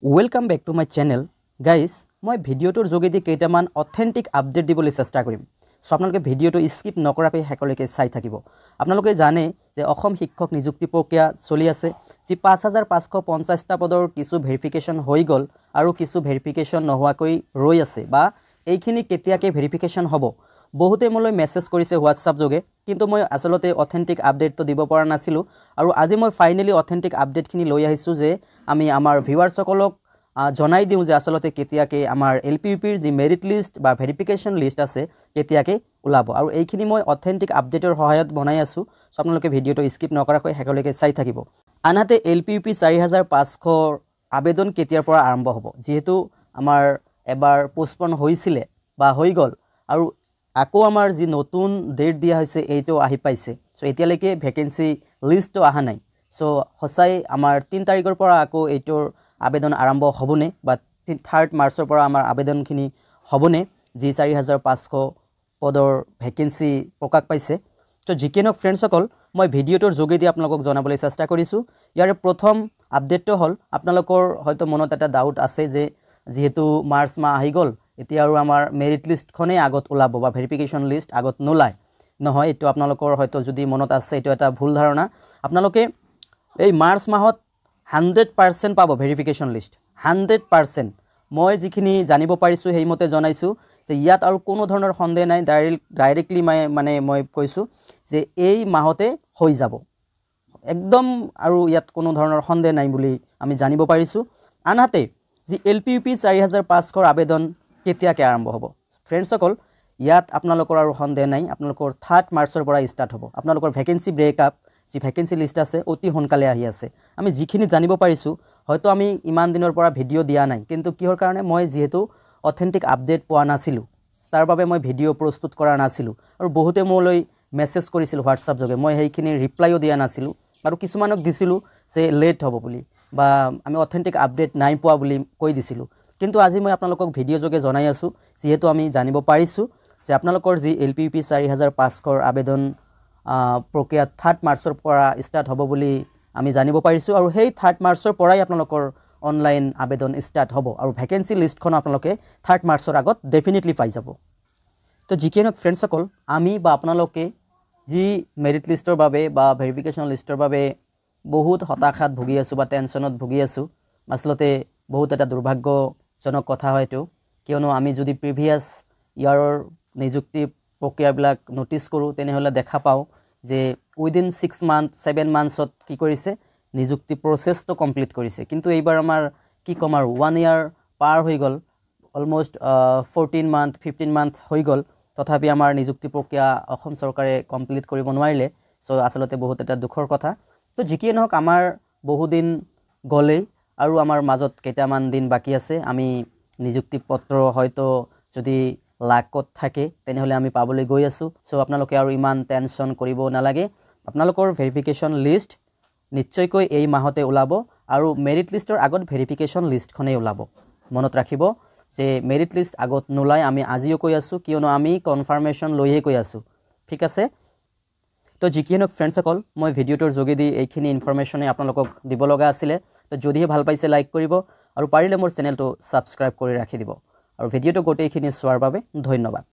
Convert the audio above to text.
Welcome back to my channel. Guys, মই ভিডিওটোৰ যোগেদি কেইটামান অথেন্টিক আপডেট দিবলৈ চেষ্টা কৰিম। সো আপোনালোকে ভিডিওটো স্কিপ নকৰাকৈ হেকলৈকে চাই থাকিব। আপোনালোকে জানে যে অসম শিক্ষক নিযুক্তি প্ৰক্ৰিয়া চলি আছে। যি 5550টা পদৰ কিছু ভেৰিফিকেশন হৈ গল আৰু কিছু ভেৰিফিকেশন নোহোৱাকৈ ৰৈ আছে বা এইখিনি কেতিয়াকে ভেৰিফিকেশন হ'ব। বহুতে মোলৈ মেছেজ কৰিছে WhatsApp যোগে, কিন্তু মই আসলতে অথেন্টিক আপডেটটো দিব পৰা নাছিলো আৰু আজি মই ফাইনালি অথেন্টিক আপডেটখিনি লৈ আহিছো যে আমি আমাৰ ভিউৱাৰসকলক জনাই দিওঁ যে আসলতে কেতিয়াকে আমাৰ এলপিইউপিৰ যি মেৰিট লিষ্ট বা ভেৰিফিকেশন লিষ্ট আছে কেতিয়াকে ওলাব আৰু এইখিনি মই অথেন্টিক আপডেটৰ সহায়ত বনাই আছো। সো আপোনালোকে ভিডিওটো স্কিপ নকৰাকৈ হেকলৈকে চাই থাকিব। আনহাতে এলপিইউপি 4500 আবেদন কেতিয়াৰ পৰা আৰম্ভ হ'ব, যেহেতু আমাৰ এবাৰ পোষ্টপন হৈছিলে বা হৈ গল আৰু আকৌ আমাৰ যি নতুন ডেট দিয়া হৈছে এইটো আহি পাইছে। সো এতিয়ালৈকে ভ্যাকেন্সি লিষ্টটো আহা নাই। সো হসাই আমাৰ 3 তাৰিখৰ পৰা আকৌ এইটোৰ আবেদন আৰম্ভ হ'বনে বা 3 মাৰ্চৰ পৰা আমাৰ আবেদনখিনি হ'বনে যি 4500 পদৰ ভ্যাকেন্সি প্ৰকাশ পাইছে। তো জিকেনক ফ্ৰেণ্ডসকল মই ভিডিওটোৰ যোগেদি আপোনালোকক জনাবলৈ চেষ্টা কৰিছো। ইয়াৰ প্ৰথম আপডেটটো হ'ল আপোনালোকৰ হয়তো মনত এটা ডাউট আছে যে যেহেতু মাৰ্চ মাহ আহি গল এতিয়া আৰু আমাৰ মেৰিট লিষ্টখনে আগত ওলাব বা ভেৰিফিকেশন লিষ্ট আগত নোলায়। নহয়, এটো আপোনালোকৰ হয়তো যদি মনত আছে এটো এটা ভুল ধাৰণা। আপোনালোকে এই মাৰ্চ মাহত 100% পাব ভেৰিফিকেশন লিষ্ট 100%। মই যিখিনি জানিব পাৰিছো হেইমতে জনাইছো যে ইয়াত আৰু কোনো ধৰণৰ সন্দেহ নাই। ডাইৰেক্টলি মানে মই কৈছো যে এই মাহতে হৈ যাব একদম, আৰু ইয়াত কোনো ধৰণৰ সন্দেহ নাই বুলি আমি জানিব পাৰিছো। আনহাতে যি এলপিইউপি 4500 আবেদন কেতিয়াকে আৰম্ভ হ'ব ফ্ৰেণ্ডসকল, ইয়াত আপোনালোকৰ আৰু সন্দেহ নাই। আপোনালোকৰ 3 মাৰ্চৰ পৰা ষ্টাৰ্ট হ'ব। আপোনালোকৰ ভ্যাকেন্সি ব্ৰেকআপ যি ভ্যাকেন্সি লিষ্ট আছে অতি সোনকালে আহি আছে। আমি যিখিনি জানিব পাৰিছো হয়তো আমি ইমান দিনৰ পৰা ভিডিও দিয়া নাই, কিন্তু কিহৰ কাৰণে মই যেহেতু অথেন্টিক আপডেট পোৱা নাছিলো তাৰ বাবে মই ভিডিও প্ৰস্তুত কৰা নাছিলো আৰু বহুতে মোলৈ মেছেজ কৰিছিল WhatsApp যোগে। মই সেইখিনি ৰিপ্লাইও দিয়া নাছিলো আৰু কিছুমানক দিছিলো যে লেট হ'ব বুলি বা আমি অথেন্টিক আপডেট নাই পোৱা বুলি কৈ দিছিলো। কিন্তু আজি মই আপোনালোকক ভিডিও যোগে জনাই আছো যেহেতু আমি জানিব পাৰিছো যে আপোনালোকৰ যি এলপিইউপি 4500 আবেদন প্ৰক্ৰিয়া 3 মাৰ্চৰ পৰা ষ্টাৰ্ট হ'ব বুলি আমি জানিব পাৰিছো আৰু সেই 3 মাৰ্চৰ পৰাই আপোনালোকৰ অনলাইন আবেদন ষ্টাৰ্ট হ'ব আৰু ভ্যাকেন্সি লিষ্টখন আপোনালোকে 3 মাৰ্চৰ আগত ডেফিনেটলি পাই যাব। তো জিকেনক ফ্ৰেণ্ডসকল আমি বা আপোনালোকে যি মেৰিট লিষ্টৰ বাবে বা ভেৰিফিকেশন লিষ্টৰ বাবে বহুত হতাশাত ভুগি আছো বা টেনচনত ভুগি আছো, আসলতে বহুত এটা দুৰ্ভাগ্যজনক কথা হয়তো। কিয়নো আমি যদি প্ৰিভিয়াস ইয়াৰৰ নিযুক্তি প্ৰক্ৰিয়াবিলাক নোটিস কৰো তেনেহলে দেখা পাও যে উইদিন 6 মান্থ 7 মান্থছত কি কৰিছে নিযুক্তি প্ৰসেসটো কমপ্লিট কৰিছে। কিন্তু এইবাৰ আমাৰ কি কম আৰু 1 ইয়াৰ পাৰ হৈ গল, অলমোস্ট 14 মান্থ 15 মান্থ হৈ গল, তথাপি আমাৰ নিযুক্তি প্ৰক্ৰিয়া অসম চৰকাৰে কমপ্লিট কৰিব নোৱাৰিলে। সো আসলতে বহুত এটা দুখৰ কথা। তো যিকিয়ে নহওক আমাৰ বহুদিন গলেই আৰু আমাৰ মাজত কেইটামান দিন বাকি আছে। আমি নিযুক্তি পত্ৰ হয়তো যদি লাকত থাকে তেনেহলে আমি পাবলৈ গৈ আছো। সো আপোনালোকে আৰু ইমান টেনচন কৰিব নালাগে। আপোনালোকৰ ভেৰিফিকেশন লিষ্ট নিশ্চয়কৈ এই মাহতে ওলাব আৰু মেৰিট লিষ্টৰ আগত ভেৰিফিকেশন লিষ্টখনেই ওলাব। মনত ৰাখিব যে মেৰিট লিষ্ট আগত নোলাই আমি আজিও কৈ আছো, কিয়নো আমি কনফাৰ্মেশন লৈয়ে কৈ আছো। ঠিক আছে। তো জিকিনক ফ্ৰেণ্ডসকল মই ভিডিওটোৰ যোগেদি এইখিনি ইনফৰমেশনে আপোনালোকক দিব লগা আছিল। তো যদিহে ভাল পাইছে লাইক কৰিব আৰু পাৰিলে মোৰ চেনেলটো সাবস্ক্ৰাইব কৰি ৰাখি দিব আৰু ভিডিওটো গোটেইখিনি চোৱাৰ বাবে ধন্যবাদ।